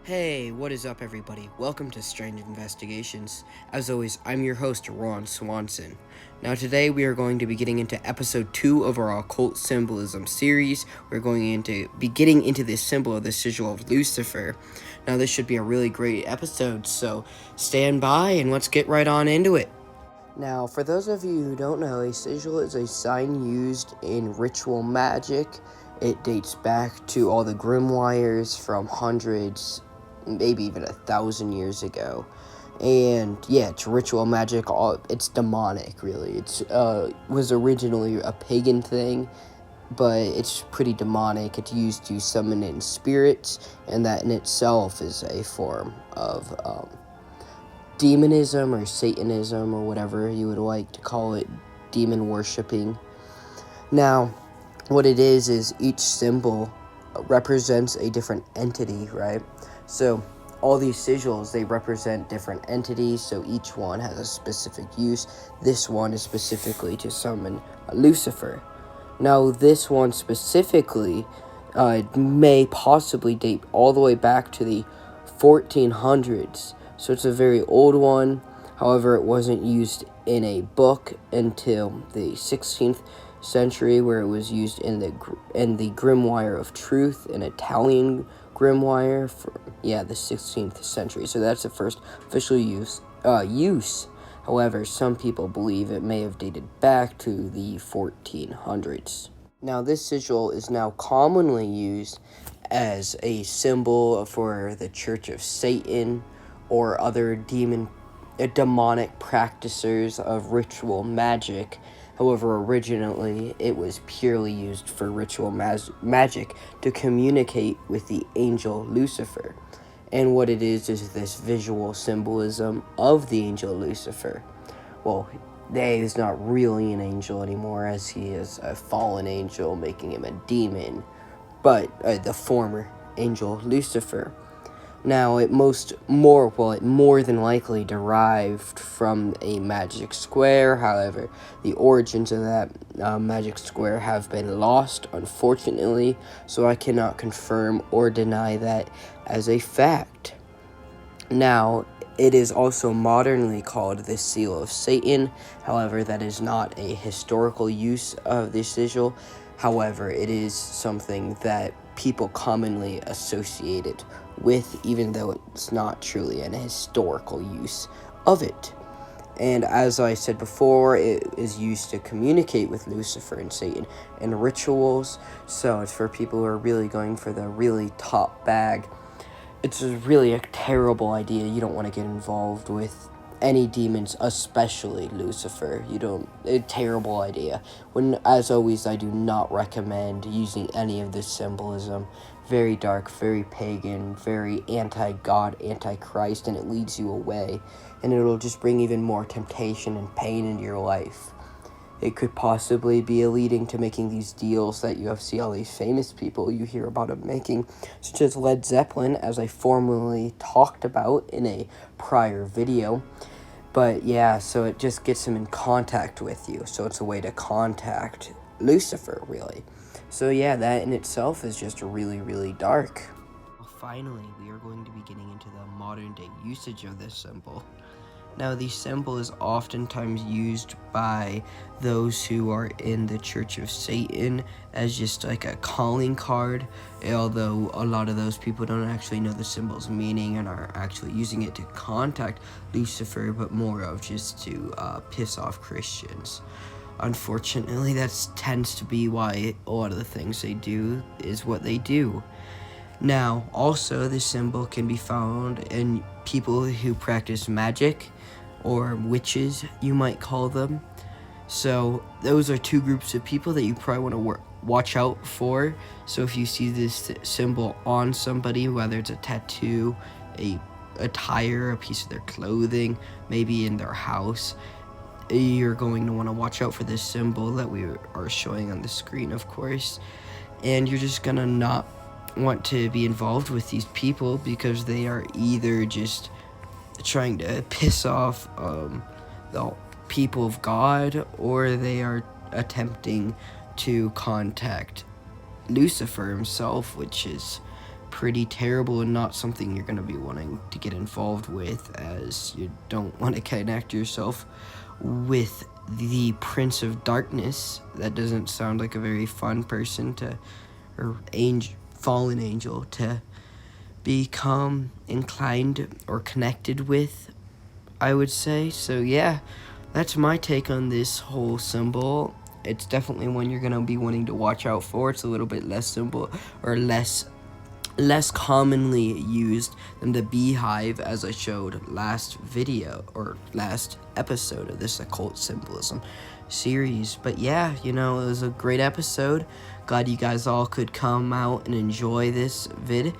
Hey, what is up, everybody? Welcome to Strange Investigations. As always, I'm your host, Ron Swanson. Now, today we are going to be getting into episode 2 of our Occult Symbolism series. We're going to be getting into this symbol of the Sigil of Lucifer. Now, this should be a really great episode, so stand by and let's get right on into it. Now, for those of you who don't know, a sigil is a sign used in ritual magic. It dates back to all the grimoires from hundreds, maybe even 1,000 years ago. And yeah, it's ritual magic. It's demonic, really. It was originally a pagan thing, but it's pretty demonic. It's used to summon in spirits, and that in itself is a form of demonism or Satanism or whatever you would like to call it, demon worshipping. Now, what it is each symbol represents a different entity, right? So all these sigils, they represent different entities, so each one has a specific use. This one is specifically to summon Lucifer. Now, this one specifically may possibly date all the way back to the 1400s. So it's a very old one. However, it wasn't used in a book until the 16th century, where it was used in the Grimoire of Truth, an Italian grimoire for the 16th century. So that's the first official use. However, some people believe it may have dated back to the 1400s. Now, this sigil is now commonly used as a symbol for the Church of Satan or other demonic practitioners of ritual magic. However, originally, it was purely used for ritual magic to communicate with the angel Lucifer. And what it is this visual symbolism of the angel Lucifer. Well, he's not really an angel anymore, as he is a fallen angel, making him a demon. But the former angel Lucifer. Now, it more than likely derived from a magic square. However, the origins of that magic square have been lost, unfortunately, so I cannot confirm or deny that as a fact. Now, it is also modernly called the Seal of Satan. However, that is not a historical use of the sigil. However, it is something that people commonly associate it with, even though it's not truly an historical use of it. And as I said before, it is used to communicate with Lucifer and Satan in rituals. So it's for people who are really going for the really top bag. It's really a terrible idea. You don't want to get involved with any demons, especially Lucifer. A terrible idea. As always, I do not recommend using any of this symbolism. Very dark, very pagan, very anti-God, anti-Christ, and it leads you away. And it'll just bring even more temptation and pain into your life. It could possibly be leading to making these deals that you see all these famous people you hear about them making, such as Led Zeppelin, as I formerly talked about in a prior video. But yeah, so it just gets him in contact with you. So it's a way to contact Lucifer, really. So yeah, that in itself is just really, really dark. Finally, we are going to be getting into the modern day usage of this symbol. Now, the symbol is oftentimes used by those who are in the Church of Satan as just like a calling card, although a lot of those people don't actually know the symbol's meaning and are actually using it to contact Lucifer, but more of just to piss off Christians. Unfortunately, that tends to be why a lot of the things they do is what they do. Now, also, this symbol can be found in people who practice magic, or witches, you might call them. So, those are two groups of people that you probably want to watch out for. So, if you see this symbol on somebody, whether it's a tattoo, a attire, a piece of their clothing, maybe in their house, you're going to want to watch out for this symbol that we are showing on the screen, of course. And you're just going to not want to be involved with these people, because they are either just trying to piss off the people of God, or they are attempting to contact Lucifer himself, which is pretty terrible and not something you're going to be wanting to get involved with, as you don't want to connect yourself with the Prince of Darkness. That doesn't sound like a very fun person or fallen angel to become inclined or connected with, I would say. So yeah, that's my take on this whole symbol. It's definitely one you're gonna be wanting to watch out for. It's a little bit less simple, or less commonly used than the beehive, as I showed last video or last episode of this occult symbolism series. But yeah, it was a great episode. Glad you guys all could come out and enjoy this vid.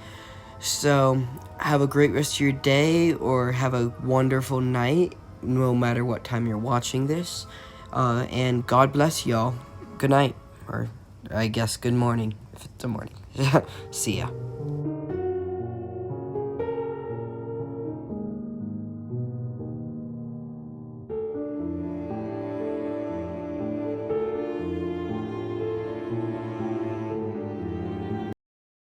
So have a great rest of your day, or have a wonderful night, no matter what time you're watching this. And God bless y'all. Good night, or I guess good morning if it's a morning. See ya.